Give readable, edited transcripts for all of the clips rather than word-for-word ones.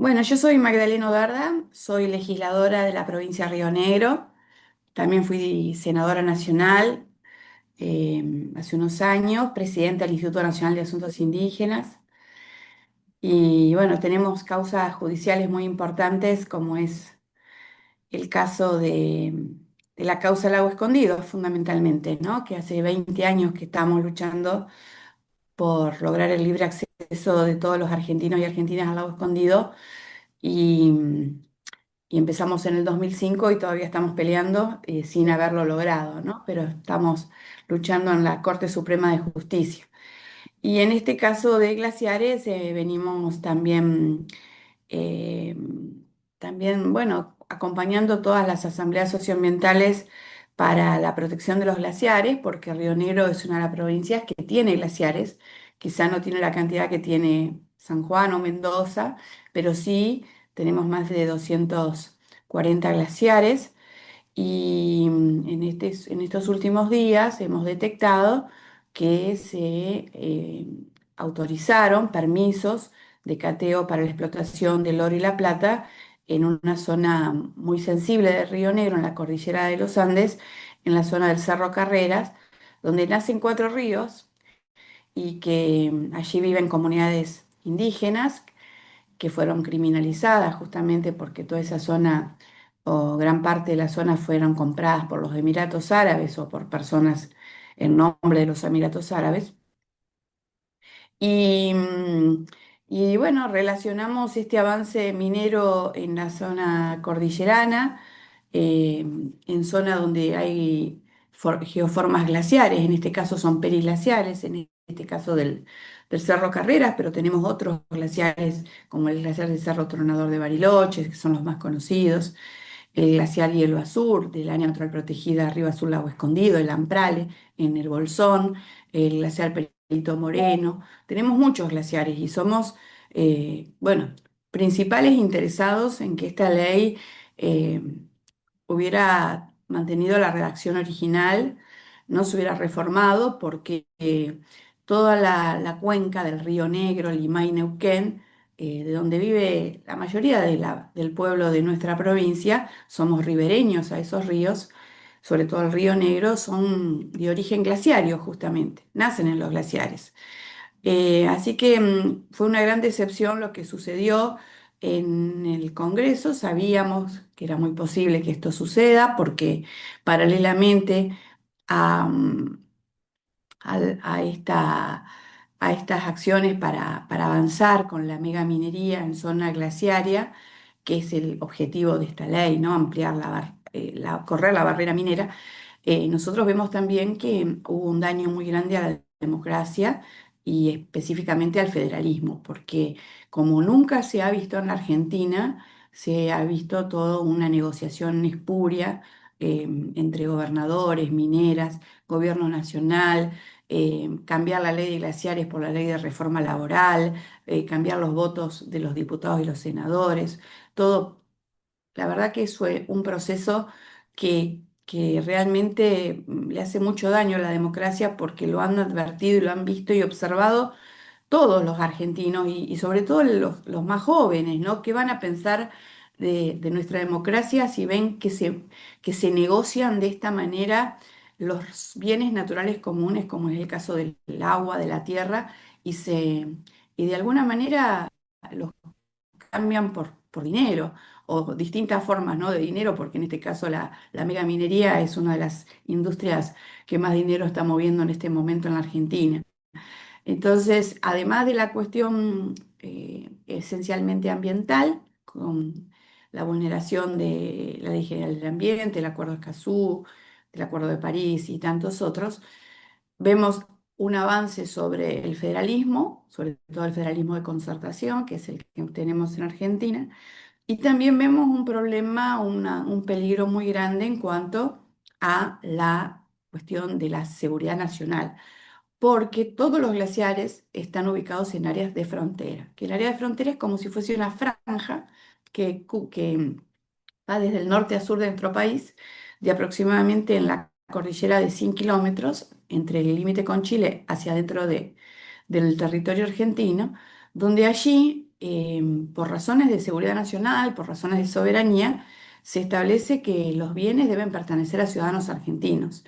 Bueno, yo soy Magdalena Odarda, soy legisladora de la provincia de Río Negro, también fui senadora nacional hace unos años, presidenta del Instituto Nacional de Asuntos Indígenas y bueno, tenemos causas judiciales muy importantes como es el caso de la causa Lago Escondido, fundamentalmente, ¿no? Que hace 20 años que estamos luchando por lograr el libre acceso de todos los argentinos y argentinas al Lago Escondido y y empezamos en el 2005 y todavía estamos peleando sin haberlo logrado, ¿no? Pero estamos luchando en la Corte Suprema de Justicia. Y en este caso de glaciares venimos eh, bueno, acompañando todas las asambleas socioambientales para la protección de los glaciares, porque Río Negro es una de las provincias que tiene glaciares, quizá no tiene la cantidad que tiene San Juan o Mendoza, pero sí tenemos más de 240 glaciares y en estos últimos días hemos detectado que se autorizaron permisos de cateo para la explotación del oro y la plata en una zona muy sensible de Río Negro, en la cordillera de los Andes, en la zona del Cerro Carreras, donde nacen cuatro ríos y que allí viven comunidades indígenas que fueron criminalizadas justamente porque toda esa zona o gran parte de la zona fueron compradas por los Emiratos Árabes o por personas en nombre de los Emiratos Árabes. Y, y bueno, relacionamos este avance minero en la zona cordillerana, eh, en zona donde hay geoformas glaciares, en este caso son periglaciares, en este caso del Cerro Carreras, pero tenemos otros glaciares como el glaciar del Cerro Tronador de Bariloche, que son los más conocidos, el glaciar Hielo Azul, del área natural protegida Río Azul Lago Escondido, el Amprale, en el Bolsón, el glaciar Perito Moreno. Tenemos muchos glaciares y somos, bueno, principales interesados en que esta ley eh, hubiera mantenido la redacción original, no se hubiera reformado porque toda la cuenca del Río Negro, Limay, Neuquén, de donde vive la mayoría del pueblo de nuestra provincia, somos ribereños a esos ríos, sobre todo el Río Negro, son de origen glaciario justamente, nacen en los glaciares. Así que fue una gran decepción lo que sucedió en el Congreso. Sabíamos que era muy posible que esto suceda porque paralelamente a, a estas acciones para avanzar con la megaminería en zona glaciaria, que es el objetivo de esta ley, ¿no? Ampliar correr la barrera minera. Nosotros vemos también que hubo un daño muy grande a la democracia y específicamente al federalismo, porque como nunca se ha visto en la Argentina, se ha visto toda una negociación espuria entre gobernadores, mineras, gobierno nacional, cambiar la ley de glaciares por la ley de reforma laboral, cambiar los votos de los diputados y los senadores, todo. La verdad que fue un proceso que realmente le hace mucho daño a la democracia porque lo han advertido y lo han visto y observado todos los argentinos y sobre todo los más jóvenes, ¿no? ¿Qué van a pensar de nuestra democracia si ven que se negocian de esta manera los bienes naturales comunes, como es el caso del agua, de la tierra, y de alguna manera los cambian por dinero o distintas formas, ¿no? de dinero, porque en este caso la megaminería es una de las industrias que más dinero está moviendo en este momento en la Argentina. Entonces, además de la cuestión esencialmente ambiental, con la vulneración de la Ley General del Ambiente, el Acuerdo de Escazú, el Acuerdo de París y tantos otros, vemos un avance sobre el federalismo, sobre todo el federalismo de concertación, que es el que tenemos en Argentina, y también vemos un problema, un peligro muy grande en cuanto a la cuestión de la seguridad nacional porque todos los glaciares están ubicados en áreas de frontera, que el área de frontera es como si fuese una franja que va desde el norte a sur de nuestro país, de aproximadamente en la cordillera de 100 kilómetros, entre el límite con Chile hacia adentro del territorio argentino, donde allí eh, por razones de seguridad nacional, por razones de soberanía, se establece que los bienes deben pertenecer a ciudadanos argentinos.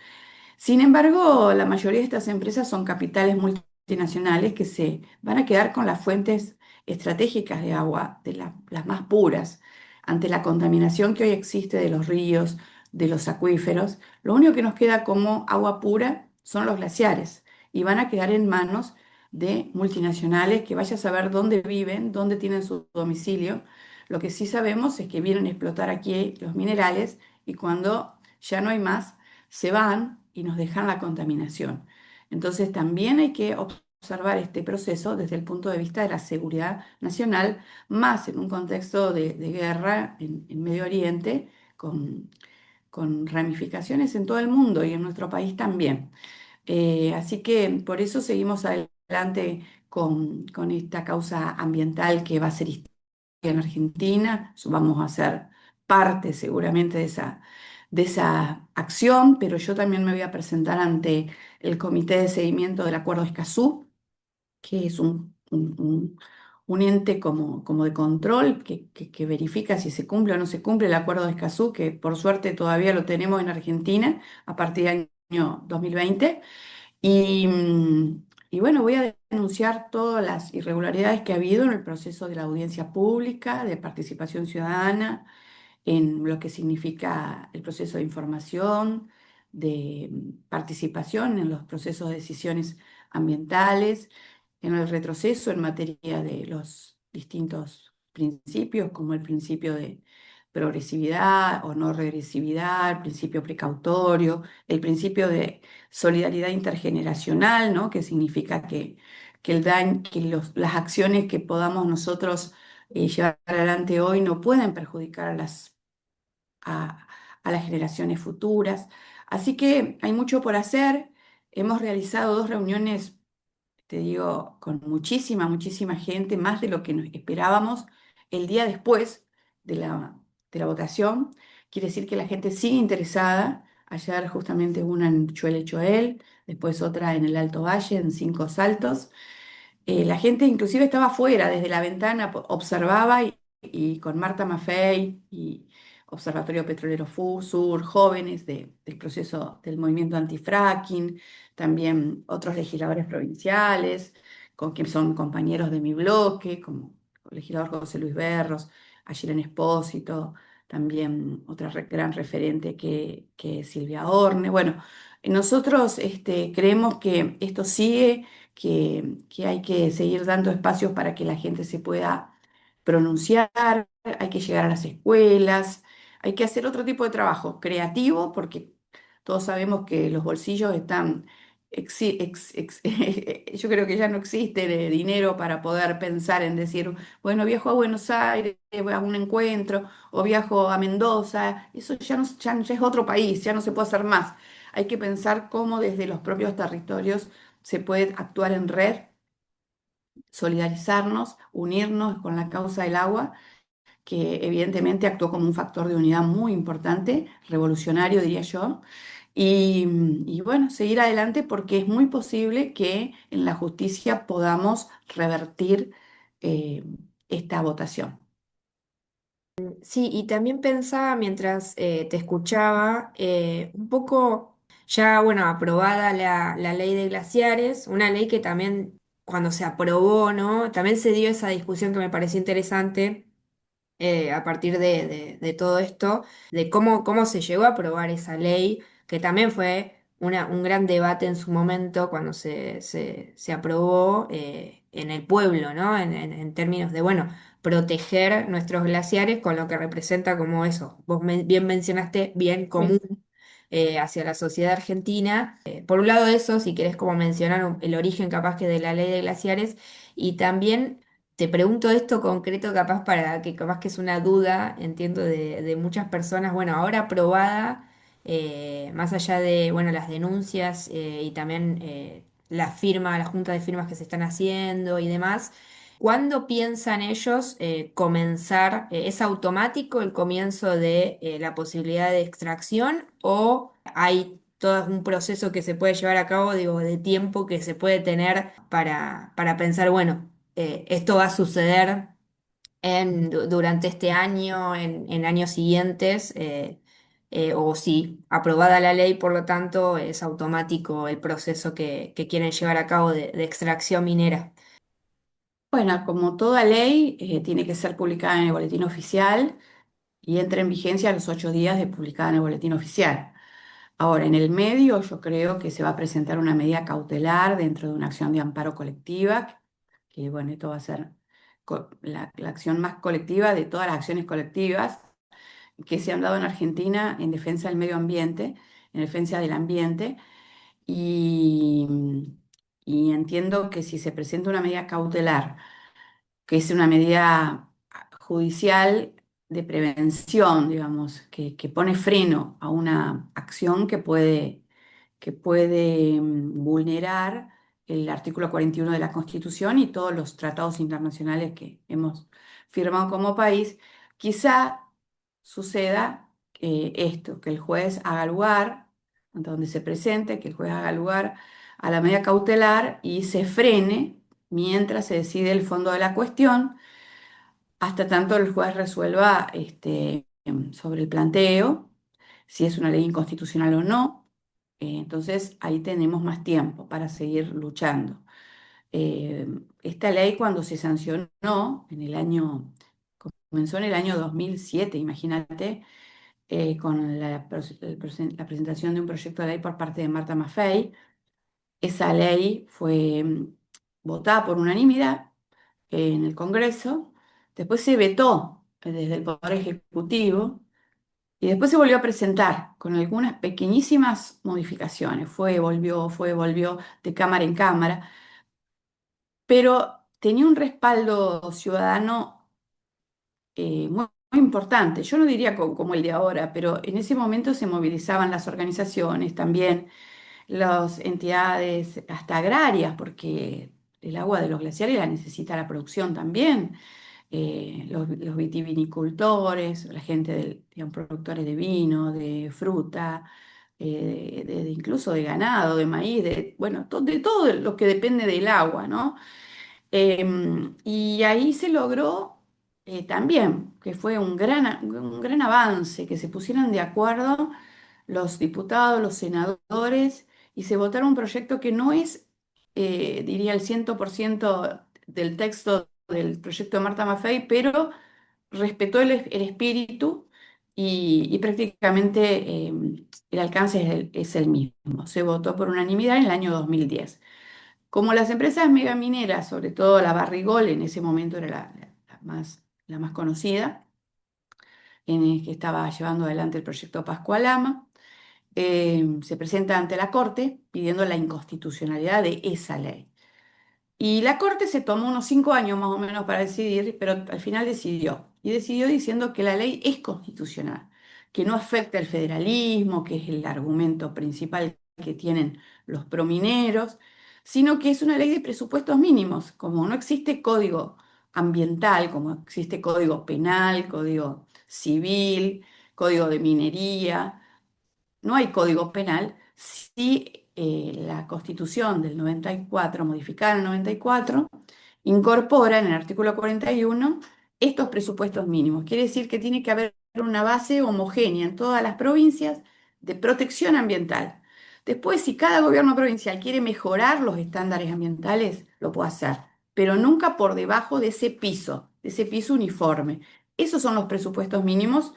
Sin embargo, la mayoría de estas empresas son capitales multinacionales que se van a quedar con las fuentes estratégicas de agua, las más puras. Ante la contaminación que hoy existe de los ríos, de los acuíferos, lo único que nos queda como agua pura son los glaciares y van a quedar en manos de multinacionales que vaya a saber dónde viven, dónde tienen su domicilio. Lo que sí sabemos es que vienen a explotar aquí los minerales y cuando ya no hay más, se van y nos dejan la contaminación. Entonces también hay que observar este proceso desde el punto de vista de la seguridad nacional, más en un contexto de guerra en Medio Oriente, con, con ramificaciones en todo el mundo y en nuestro país también. Así que por eso seguimos adelante con esta causa ambiental que va a ser histórica en Argentina. Vamos a ser parte seguramente de esa acción, pero yo también me voy a presentar ante el Comité de Seguimiento del Acuerdo de Escazú, que es un ente como de control que verifica si se cumple o no se cumple el Acuerdo de Escazú, que por suerte todavía lo tenemos en Argentina a partir del año 2020. Y, y bueno, voy a denunciar todas las irregularidades que ha habido en el proceso de la audiencia pública, de participación ciudadana, en lo que significa el proceso de información, de participación en los procesos de decisiones ambientales, en el retroceso en materia de los distintos principios, como el principio de progresividad o no regresividad, el principio precautorio, el principio de solidaridad intergeneracional, ¿no? Que significa que el daño, que las acciones que podamos nosotros llevar adelante hoy no pueden perjudicar a, a las generaciones futuras. Así que hay mucho por hacer. Hemos realizado dos reuniones, te digo, con muchísima gente, más de lo que nos esperábamos el día después de la votación. Quiere decir que la gente sigue interesada. Ayer justamente una en Chuele Choel, después otra en el Alto Valle, en Cinco Saltos. La gente inclusive estaba afuera, desde la ventana, observaba y con Marta Maffei y Observatorio Petrolero Sur, jóvenes del proceso del movimiento antifracking, también otros legisladores provinciales, con quienes son compañeros de mi bloque, como el legislador José Luis Berros, Ayelen Espósito, también otra gran referente que es Silvia Orne. Bueno, nosotros creemos que esto sigue, que hay que seguir dando espacios para que la gente se pueda pronunciar, hay que llegar a las escuelas, hay que hacer otro tipo de trabajo creativo, porque todos sabemos que los bolsillos están, yo creo que ya no existe dinero para poder pensar en decir, bueno, viajo a Buenos Aires, voy a un encuentro, o viajo a Mendoza, eso ya es otro país, ya no se puede hacer más. Hay que pensar cómo desde los propios territorios se puede actuar en red, solidarizarnos, unirnos con la causa del agua, que evidentemente actuó como un factor de unidad muy importante, revolucionario diría yo, y bueno, seguir adelante porque es muy posible que en la justicia podamos revertir eh, esta votación. Sí, y también pensaba mientras te escuchaba, un poco ya, bueno, aprobada la ley de glaciares, una ley que también cuando se aprobó, ¿no? También se dio esa discusión que me pareció interesante a partir de todo esto, de cómo se llegó a aprobar esa ley, que también fue un gran debate en su momento cuando se aprobó en el pueblo, ¿no? En términos de, bueno, proteger nuestros glaciares con lo que representa como eso. Vos bien mencionaste, bien común Sí. hacia la sociedad argentina. Por un lado eso, si querés como mencionar el origen capaz que de la ley de glaciares, y también te pregunto esto concreto capaz para que capaz que es una duda, entiendo, de muchas personas, bueno, ahora aprobada, más allá de, bueno, las denuncias y también la firma, la junta de firmas que se están haciendo y demás. ¿Cuándo piensan ellos comenzar? ¿Es automático el comienzo de la posibilidad de extracción o hay todo un proceso que se puede llevar a cabo, digo, de tiempo que se puede tener para pensar, bueno, esto va a suceder? durante este año, en años siguientes, o si aprobada la ley, por lo tanto, es automático el proceso que quieren llevar a cabo de extracción minera. Bueno, como toda ley, tiene que ser publicada en el boletín oficial y entra en vigencia a los 8 días de publicada en el boletín oficial. Ahora, en el medio, yo creo que se va a presentar una medida cautelar dentro de una acción de amparo colectiva, que bueno, esto va a ser la acción más colectiva de todas las acciones colectivas que se han dado en Argentina en defensa del medio ambiente, en defensa del ambiente, y, y entiendo que si se presenta una medida cautelar, que es una medida judicial de prevención, digamos, que pone freno a una acción que puede vulnerar el artículo 41 de la Constitución y todos los tratados internacionales que hemos firmado como país, quizá suceda esto, que el juez haga lugar, ante donde se presente, que el juez haga lugar a la medida cautelar y se frene mientras se decide el fondo de la cuestión, hasta tanto el juez resuelva sobre el planteo, si es una ley inconstitucional o no. Entonces ahí tenemos más tiempo para seguir luchando. Eh, Esta ley cuando se sancionó comenzó en el año 2007, imagínate, con la presentación de un proyecto de ley por parte de Marta Maffei. Esa ley fue votada por unanimidad en el Congreso, después se vetó desde el Poder Ejecutivo y después se volvió a presentar con algunas pequeñísimas modificaciones. Volvió de cámara en cámara, pero tenía un respaldo ciudadano muy importante. Yo no diría como el de ahora, pero en ese momento se movilizaban las organizaciones también, las entidades hasta agrarias, porque el agua de los glaciares la necesita la producción también. Los vitivinicultores, la gente digamos, productores de vino, de fruta, incluso de ganado, de maíz, bueno, de todo lo que depende del agua, ¿no? Y ahí se logró también, que fue un gran avance, que se pusieran de acuerdo los diputados, los senadores, y se votaron un proyecto que no es, diría, el 100% del texto del proyecto de Marta Maffei, pero respetó el espíritu y prácticamente el alcance es el mismo. Se votó por unanimidad en el año 2010. Como las empresas megamineras, sobre todo la Barrigol, en ese momento era la más conocida, que estaba llevando adelante el proyecto Pascualama, se presenta ante la Corte pidiendo la inconstitucionalidad de esa ley. Y la Corte se tomó unos 5 años más o menos para decidir, pero al final decidió. Y decidió diciendo que la ley es constitucional, que no afecta el federalismo, que es el argumento principal que tienen los promineros, sino que es una ley de presupuestos mínimos. Como no existe código ambiental, como existe código penal, código civil, código de minería, no hay código penal. Si la Constitución del 94, modificada en el 94, incorpora en el artículo 41 estos presupuestos mínimos. Quiere decir que tiene que haber una base homogénea en todas las provincias de protección ambiental. Después, si cada gobierno provincial quiere mejorar los estándares ambientales, lo puede hacer, pero nunca por debajo de ese piso uniforme. Esos son los presupuestos mínimos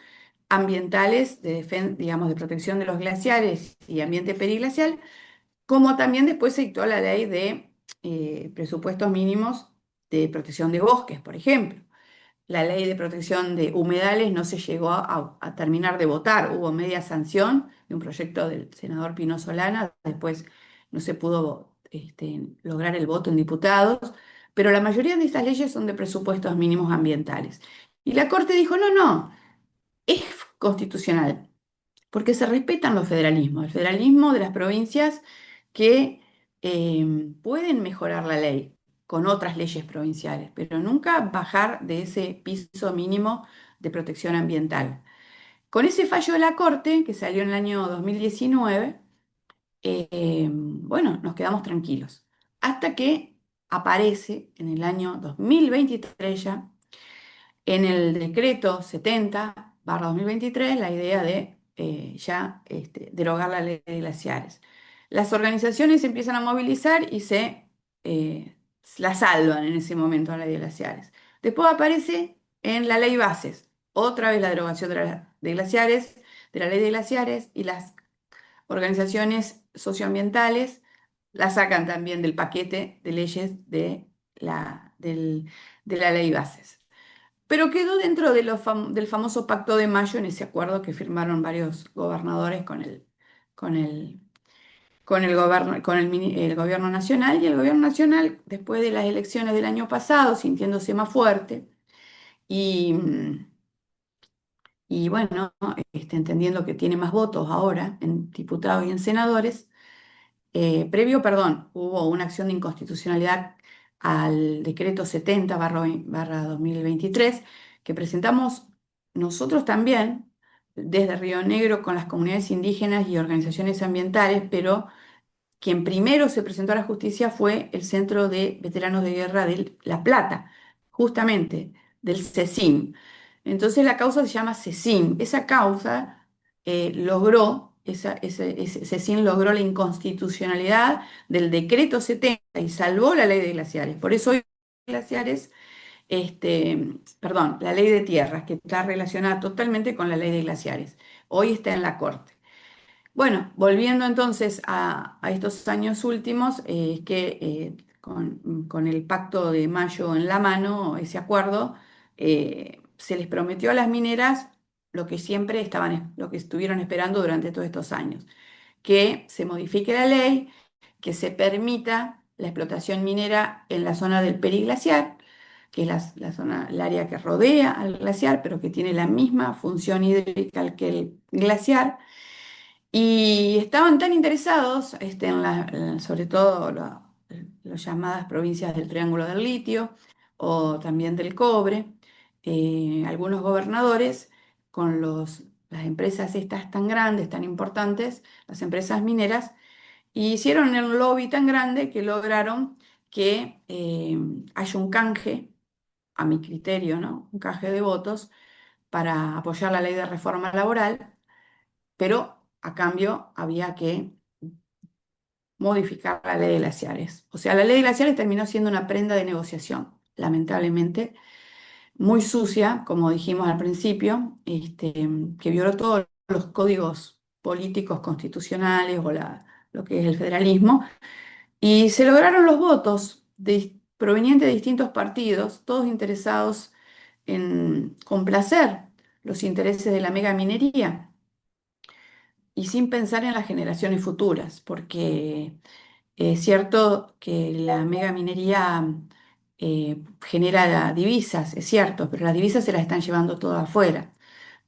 ambientales digamos, de protección de los glaciares y ambiente periglacial, como también después se dictó la ley de presupuestos mínimos de protección de bosques, por ejemplo. La ley de protección de humedales no se llegó a terminar de votar, hubo media sanción de un proyecto del senador Pino Solana, después no se pudo lograr el voto en diputados, pero la mayoría de estas leyes son de presupuestos mínimos ambientales. Y la Corte dijo, no, no, es constitucional, porque se respetan los federalismos, el federalismo de las provincias que pueden mejorar la ley con otras leyes provinciales, pero nunca bajar de ese piso mínimo de protección ambiental. Con ese fallo de la Corte, que salió en el año 2019, bueno, nos quedamos tranquilos, hasta que aparece en el año 2023 ya en el decreto 70/2023 la idea de ya derogar la ley de glaciares. Las organizaciones se empiezan a movilizar y eh, la salvan en ese momento a la ley de glaciares. Después aparece en la ley bases, otra vez la derogación de glaciares, de la ley de glaciares, y las organizaciones socioambientales la sacan también del paquete de leyes de la ley bases. Pero quedó dentro de del famoso Pacto de Mayo, en ese acuerdo que firmaron varios gobernadores con el, el gobierno nacional. Y el gobierno nacional, después de las elecciones del año pasado, sintiéndose más fuerte y, y bueno, entendiendo que tiene más votos ahora en diputados y en senadores, hubo una acción de inconstitucionalidad al decreto 70/2023 que presentamos nosotros también desde Río Negro con las comunidades indígenas y organizaciones ambientales, pero quien primero se presentó a la justicia fue el Centro de Veteranos de Guerra de La Plata, justamente del CECIM. Entonces la causa se llama CECIM. Esa causa CECIM logró la inconstitucionalidad del decreto 70 y salvó la ley de glaciares. Por eso hoy glaciares, la ley de tierras, que está relacionada totalmente con la ley de glaciares. Hoy está en la Corte. Bueno, volviendo entonces a estos años últimos, con el Pacto de Mayo en la mano, ese acuerdo, se les prometió a las mineras lo que siempre lo que estuvieron esperando durante todos estos años, que se modifique la ley, que se permita la explotación minera en la zona del periglaciar, que es la zona, el área que rodea al glaciar, pero que tiene la misma función hídrica que el glaciar. Y estaban tan interesados, sobre todo las llamadas provincias del Triángulo del Litio o también del cobre, algunos gobernadores con las empresas estas tan grandes, tan importantes, las empresas mineras, hicieron un lobby tan grande que lograron que haya un canje, a mi criterio, ¿no? Un canje de votos para apoyar la ley de reforma laboral, pero a cambio había que modificar la ley de glaciares. O sea, la ley de glaciares terminó siendo una prenda de negociación, lamentablemente, muy sucia, como dijimos al principio, que violó todos los códigos políticos constitucionales lo que es el federalismo, y se lograron los votos provenientes de distintos partidos, todos interesados en complacer los intereses de la mega minería y sin pensar en las generaciones futuras, porque es cierto que la megaminería genera divisas, es cierto, pero las divisas se las están llevando todas afuera,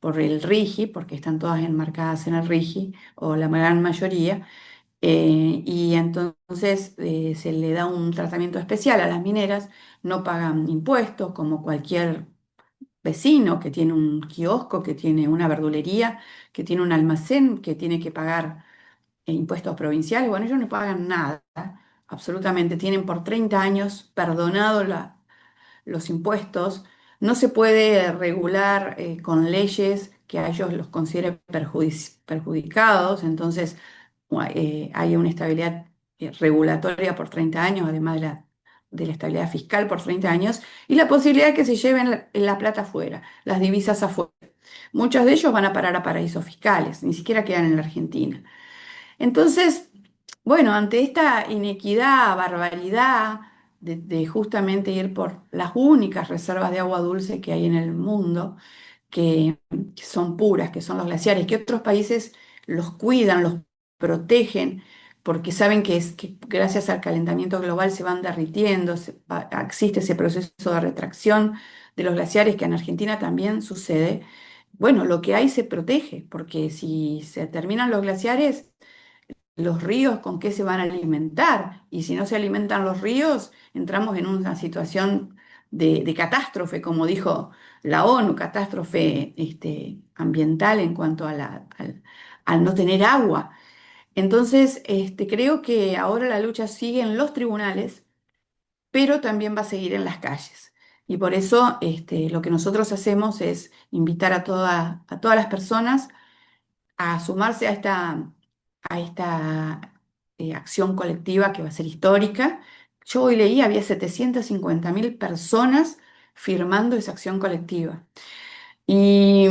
por el RIGI, porque están todas enmarcadas en el RIGI, o la gran mayoría, y entonces se le da un tratamiento especial a las mineras, no pagan impuestos como cualquier vecino que tiene un kiosco, que tiene una verdulería, que tiene un almacén, que tiene que pagar impuestos provinciales. Bueno, ellos no pagan nada, absolutamente. Tienen por 30 años perdonado los impuestos. No se puede regular con leyes que a ellos los consideren perjudicados. Entonces, hay una estabilidad regulatoria por 30 años, además de la estabilidad fiscal por 30 años, y la posibilidad de que se lleven la plata afuera, las divisas afuera. Muchos de ellos van a parar a paraísos fiscales, ni siquiera quedan en la Argentina. Entonces, bueno, ante esta inequidad, barbaridad de justamente ir por las únicas reservas de agua dulce que hay en el mundo, que son puras, que son los glaciares, que otros países los cuidan, los protegen, porque saben que gracias al calentamiento global se van derritiendo, existe ese proceso de retracción de los glaciares que en Argentina también sucede. Bueno, lo que hay se protege, porque si se terminan los glaciares, los ríos con qué se van a alimentar. Y si no se alimentan los ríos, entramos en una situación de catástrofe, como dijo la ONU, catástrofe ambiental en cuanto al no tener agua. Entonces, creo que ahora la lucha sigue en los tribunales, pero también va a seguir en las calles. Y por eso lo que nosotros hacemos es invitar a todas las personas a sumarse a esta acción colectiva que va a ser histórica. Yo hoy leí, había 750.000 personas firmando esa acción colectiva. Y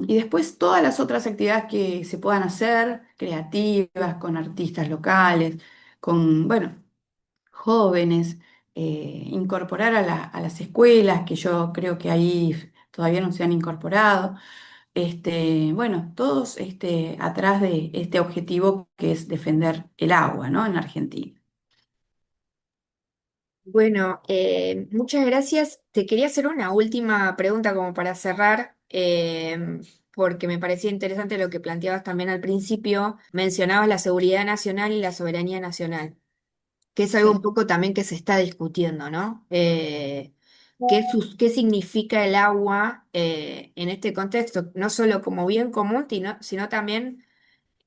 después todas las otras actividades que se puedan hacer, creativas, con artistas locales, con, bueno, jóvenes, incorporar a las escuelas, que yo creo que ahí todavía no se han incorporado. Bueno, todos atrás de este objetivo que es defender el agua, ¿no? En Argentina. Bueno, muchas gracias. Te quería hacer una última pregunta como para cerrar, porque me parecía interesante lo que planteabas también al principio. Mencionabas la seguridad nacional y la soberanía nacional, que es algo un Sí. poco también que se está discutiendo, ¿no? ¿Qué significa el agua en este contexto? No solo como bien común, sino también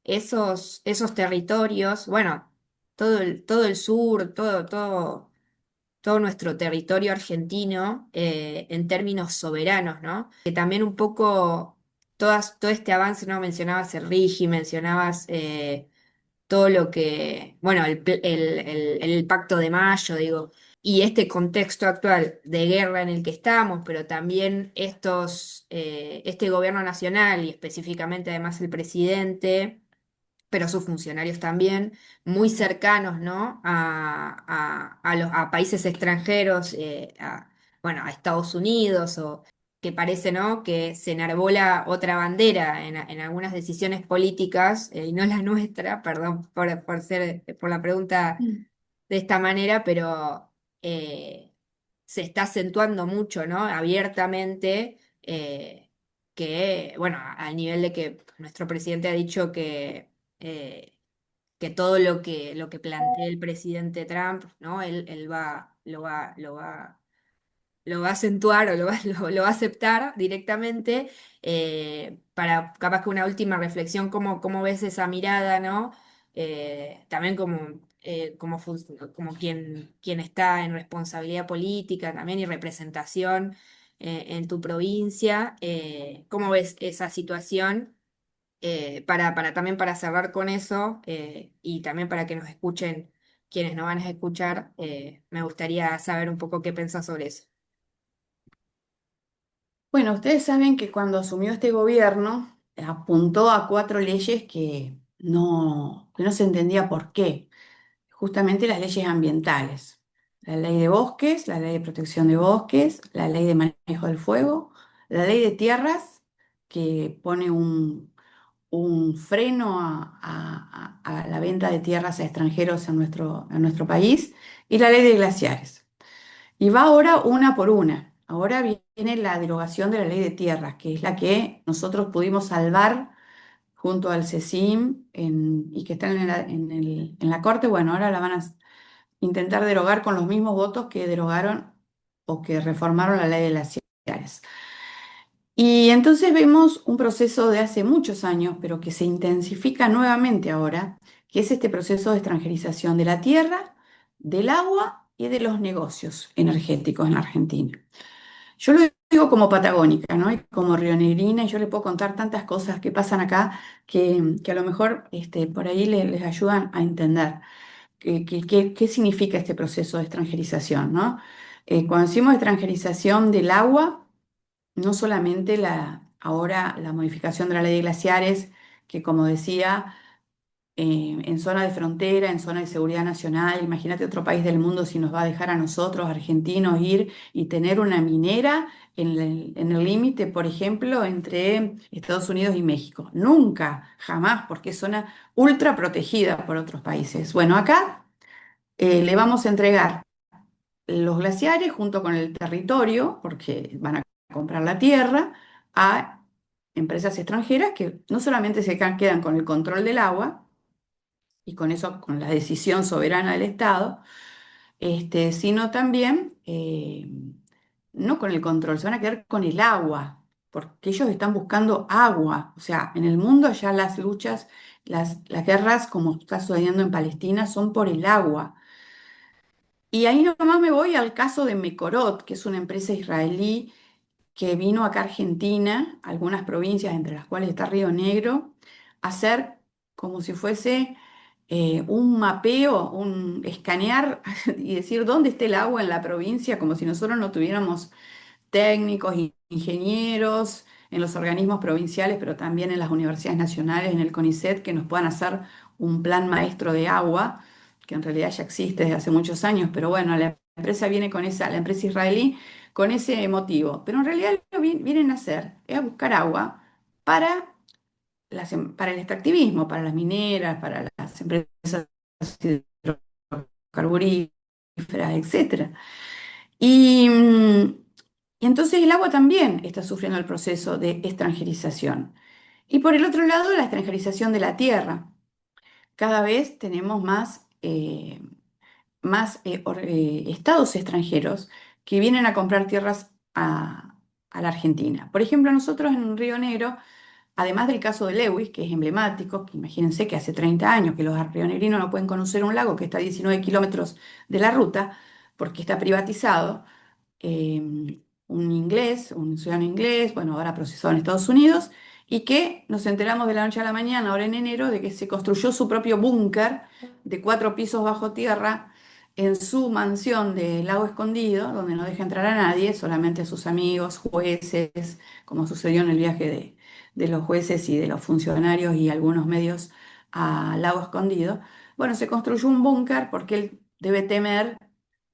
esos territorios, bueno, todo el sur, todo nuestro territorio argentino en términos soberanos, ¿no? Que también un poco todo este avance, ¿no? Mencionabas el RIGI, mencionabas todo lo que, bueno, el Pacto de Mayo, digo, y este contexto actual de guerra en el que estamos, pero también este gobierno nacional y específicamente además el presidente, pero sus funcionarios también, muy cercanos, ¿no? A países extranjeros, bueno, a Estados Unidos, o que parece, ¿no? Que se enarbola otra bandera en algunas decisiones políticas, y no la nuestra, perdón por la pregunta Mm. de esta manera, pero se está acentuando mucho, ¿no? Abiertamente, que, bueno, al nivel de que nuestro presidente ha dicho eh, que todo lo que plantea el presidente Trump, ¿no? Él lo va a acentuar o lo va a aceptar directamente, para capaz que una última reflexión, cómo ves esa mirada, ¿no? También como quien está en responsabilidad política también y representación en tu provincia, ¿cómo ves esa situación? También para cerrar con eso, y también para que nos escuchen quienes nos van a escuchar, me gustaría saber un poco qué pensás sobre eso. Bueno, ustedes saben que cuando asumió este gobierno apuntó a cuatro leyes que no se entendía por qué. Justamente las leyes ambientales. La ley de bosques, la ley de protección de bosques, la ley de manejo del fuego, la ley de tierras, que pone un freno a la venta de tierras a extranjeros en nuestro país, y la ley de glaciares. Y va ahora una por una. Ahora viene la derogación de la ley de tierras, que es la que nosotros pudimos salvar junto al CECIM y que están en la Corte. Bueno, ahora la van a intentar derogar con los mismos votos que derogaron o que reformaron la ley de las glaciares. Y entonces vemos un proceso de hace muchos años, pero que se intensifica nuevamente ahora, que es este proceso de extranjerización de la tierra, del agua y de los negocios energéticos en la Argentina. Yo lo digo como patagónica, ¿no? Y como rionegrina, y yo le puedo contar tantas cosas que pasan acá que a lo mejor por ahí les ayudan a entender qué significa este proceso de extranjerización, ¿no? Cuando decimos extranjerización del agua, no solamente ahora la modificación de la ley de glaciares, que como decía, en zona de frontera, en zona de seguridad nacional, imagínate otro país del mundo si nos va a dejar a nosotros, argentinos, ir y tener una minera en el límite, por ejemplo, entre Estados Unidos y México. Nunca, jamás, porque es zona ultra protegida por otros países. Bueno, acá le vamos a entregar los glaciares junto con el territorio, porque van a comprar la tierra, a empresas extranjeras que no solamente quedan con el control del agua y con eso, con la decisión soberana del Estado, sino también, no con el control, se van a quedar con el agua, porque ellos están buscando agua. O sea, en el mundo ya las luchas, las guerras, como está sucediendo en Palestina, son por el agua. Y ahí nomás me voy al caso de Mekorot, que es una empresa israelí que vino acá a Argentina, algunas provincias entre las cuales está Río Negro, a hacer como si fuese un mapeo, un escanear y decir dónde está el agua en la provincia, como si nosotros no tuviéramos técnicos, ingenieros en los organismos provinciales, pero también en las universidades nacionales, en el CONICET, que nos puedan hacer un plan maestro de agua, que en realidad ya existe desde hace muchos años, pero bueno, la empresa viene con esa, la empresa israelí, con ese motivo. Pero en realidad lo que vienen a hacer es a buscar agua para, para el extractivismo, para las mineras, para las empresas hidrocarburíferas, etcétera. Y, y entonces el agua también está sufriendo el proceso de extranjerización. Y por el otro lado, la extranjerización de la tierra. Cada vez tenemos más estados extranjeros que vienen a comprar tierras a la Argentina. Por ejemplo, nosotros en Río Negro, además del caso de Lewis, que es emblemático, que imagínense que hace 30 años que los rionegrinos no pueden conocer un lago que está a 19 kilómetros de la ruta porque está privatizado, un inglés, un ciudadano inglés, bueno, ahora procesado en Estados Unidos, y que nos enteramos de la noche a la mañana, ahora en enero, de que se construyó su propio búnker de 4 pisos bajo tierra en su mansión de Lago Escondido, donde no deja entrar a nadie, solamente a sus amigos, jueces, como sucedió en el viaje de los jueces y de los funcionarios y algunos medios a Lago Escondido. Bueno, se construyó un búnker porque él debe temer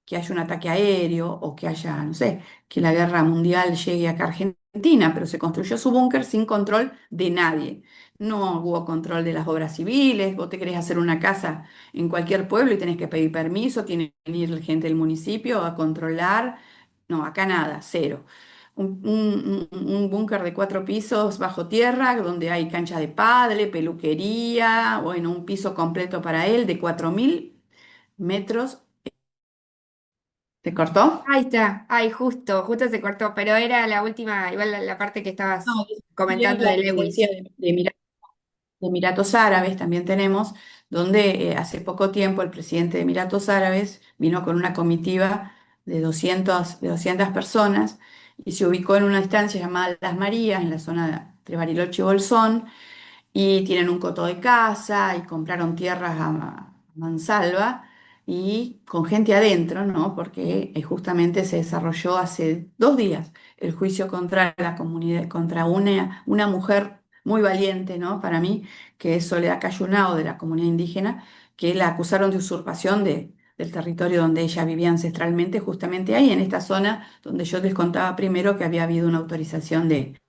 que haya un ataque aéreo o que haya, no sé, que la guerra mundial llegue acá a Argentina, pero se construyó su búnker sin control de nadie. No hubo control de las obras civiles, vos te querés hacer una casa en cualquier pueblo y tenés que pedir permiso, tiene que venir gente del municipio a controlar. No, acá nada, cero. Un búnker de 4 pisos bajo tierra, donde hay cancha de pádel, peluquería, bueno, un piso completo para él de 4.000 metros. ¿Te cortó? Ahí está, ay, justo se cortó, pero era la última, igual la parte que No, estabas decía comentando la de presencia Lewis. de Emiratos Árabes, también tenemos, donde hace poco tiempo el presidente de Emiratos Árabes vino con una comitiva de 200 personas y se ubicó en una estancia llamada Las Marías, en la zona entre Bariloche y Bolsón, y tienen un coto de casa y compraron tierras a mansalva y con gente adentro, ¿no? Porque justamente se desarrolló hace 2 días el juicio contra la comunidad, contra una mujer muy valiente, ¿no? Para mí, que es Soledad Cayunao de la comunidad indígena, que la acusaron de usurpación del territorio donde ella vivía ancestralmente, justamente ahí, en esta zona donde yo les contaba primero que había habido una autorización de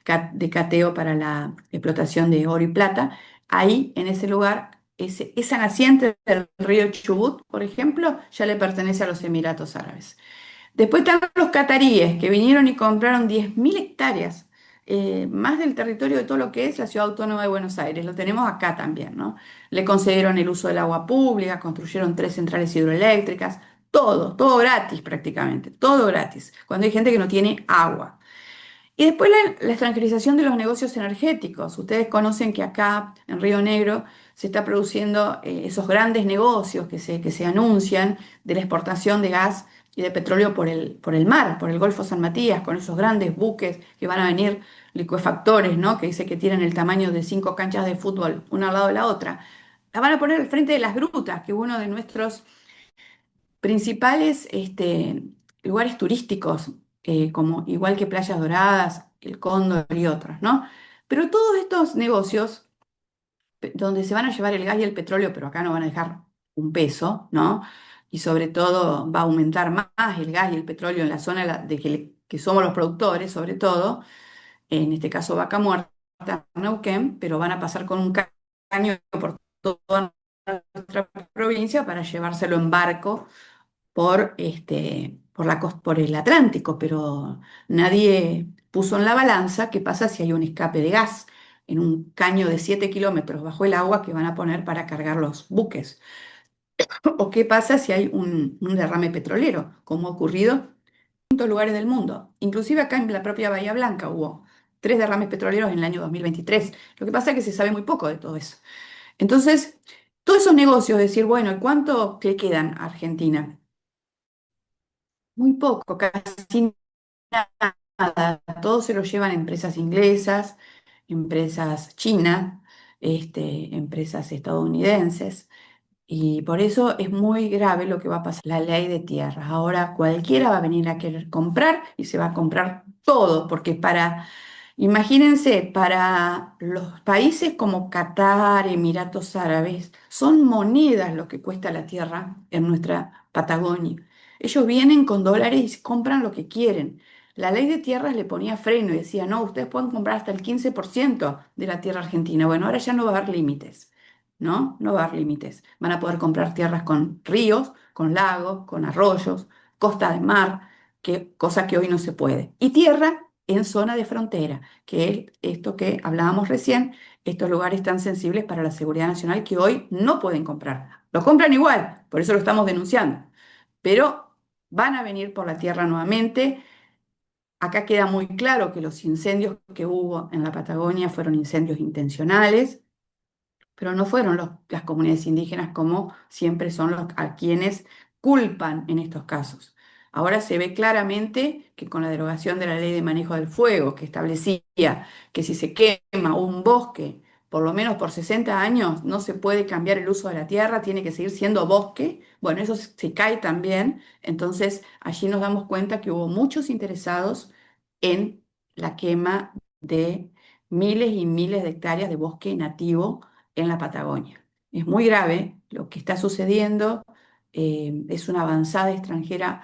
cateo para la explotación de oro y plata. Ahí, en ese lugar, esa naciente del río Chubut, por ejemplo, ya le pertenece a los Emiratos Árabes. Después están los cataríes, que vinieron y compraron 10.000 hectáreas, más del territorio de todo lo que es la Ciudad Autónoma de Buenos Aires. Lo tenemos acá también, ¿no? Le concedieron el uso del agua pública, construyeron 3 centrales hidroeléctricas, todo gratis prácticamente, todo gratis, cuando hay gente que no tiene agua. Y después la extranjerización de los negocios energéticos. Ustedes conocen que acá en Río Negro se está produciendo esos grandes negocios que se anuncian de la exportación de gas y de petróleo por el mar, por el Golfo San Matías, con esos grandes buques que van a venir, licuefactores, ¿no? Que dice que tienen el tamaño de 5 canchas de fútbol, una al lado de la otra. La van a poner al frente de las grutas, que es uno de nuestros principales lugares turísticos, como igual que Playas Doradas, El Cóndor y otros, ¿no? Pero todos estos negocios, donde se van a llevar el gas y el petróleo, pero acá no van a dejar un peso, ¿no? Y sobre todo va a aumentar más el gas y el petróleo en la zona de que somos los productores, sobre todo, en este caso Vaca Muerta, Neuquén, pero van a pasar con un caño por toda nuestra provincia para llevárselo en barco por el Atlántico, pero nadie puso en la balanza qué pasa si hay un escape de gas en un caño de 7 kilómetros bajo el agua que van a poner para cargar los buques. O qué pasa si hay un derrame petrolero, como ha ocurrido en distintos lugares del mundo. Inclusive acá en la propia Bahía Blanca hubo 3 derrames petroleros en el año 2023. Lo que pasa es que se sabe muy poco de todo eso. Entonces, todos esos negocios, decir, bueno, ¿cuánto le quedan a Argentina? muy poco, casi nada. Todo se lo llevan empresas inglesas, empresas chinas, empresas estadounidenses. Y por eso es muy grave lo que va a pasar. La ley de tierras. Ahora cualquiera va a venir a querer comprar y se va a comprar todo, porque imagínense, para los países como Qatar, Emiratos Árabes, son monedas lo que cuesta la tierra en nuestra Patagonia. Ellos vienen con dólares y compran lo que quieren. La ley de tierras le ponía freno y decía, no, ustedes pueden comprar hasta el 15% de la tierra argentina. Bueno, ahora ya no va a haber límites, ¿no? No va a haber límites. Van a poder comprar tierras con ríos, con lagos, con arroyos, costa de mar, cosa que hoy no se puede. Y tierra en zona de frontera, que es esto que hablábamos recién, estos lugares tan sensibles para la seguridad nacional que hoy no pueden comprar. Lo compran igual, por eso lo estamos denunciando, pero van a venir por la tierra nuevamente. Acá queda muy claro que los incendios que hubo en la Patagonia fueron incendios intencionales, pero no fueron las comunidades indígenas como siempre son los a quienes culpan en estos casos. Ahora se ve claramente que con la derogación de la ley de manejo del fuego, que establecía que si se quema un bosque, por lo menos por 60 años, no se puede cambiar el uso de la tierra, tiene que seguir siendo bosque. Bueno, eso se cae también. Entonces, allí nos damos cuenta que hubo muchos interesados en la quema de miles y miles de hectáreas de bosque nativo en la Patagonia. Es muy grave lo que está sucediendo, es una avanzada extranjera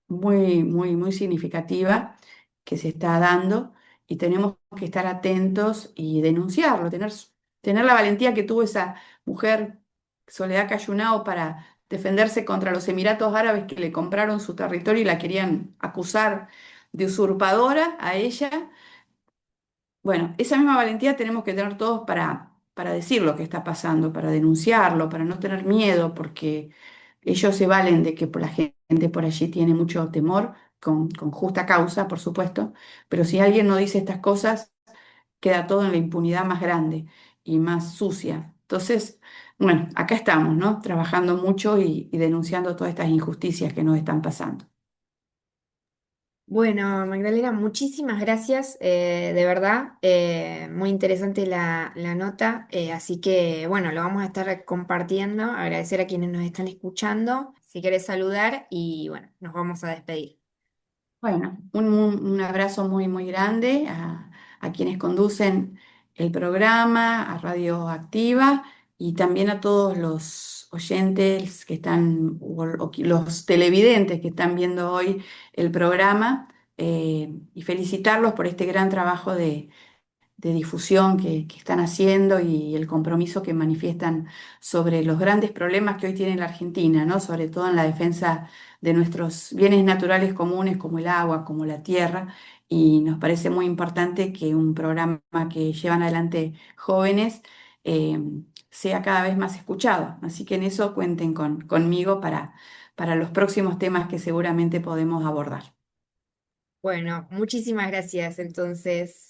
muy, muy, muy significativa que se está dando y tenemos que estar atentos y denunciarlo, tener la valentía que tuvo esa mujer, Soledad Cayunao, para defenderse contra los Emiratos Árabes que le compraron su territorio y la querían acusar de usurpadora a ella. Bueno, esa misma valentía tenemos que tener todos para decir lo que está pasando, para denunciarlo, para no tener miedo, porque ellos se valen de que la gente por allí tiene mucho temor, con justa causa, por supuesto, pero si alguien no dice estas cosas, queda todo en la impunidad más grande y más sucia. Entonces, bueno, acá estamos, ¿no? Trabajando mucho y denunciando todas estas injusticias que nos están pasando. Bueno, Magdalena, muchísimas gracias, de verdad, muy interesante la nota, así que bueno, lo vamos a estar compartiendo, agradecer a quienes nos están escuchando, si querés saludar y bueno, nos vamos a despedir. Bueno, un abrazo muy, muy grande a quienes conducen el programa, a Radio Activa y también a todos los oyentes que están, los televidentes que están viendo hoy el programa, y felicitarlos por este gran trabajo de difusión que están haciendo y el compromiso que manifiestan sobre los grandes problemas que hoy tiene la Argentina, ¿no? Sobre todo en la defensa de nuestros bienes naturales comunes como el agua, como la tierra, y nos parece muy importante que un programa que llevan adelante jóvenes eh, sea cada vez más escuchado. Así que en eso cuenten conmigo para los próximos temas que seguramente podemos abordar. Bueno, muchísimas gracias entonces.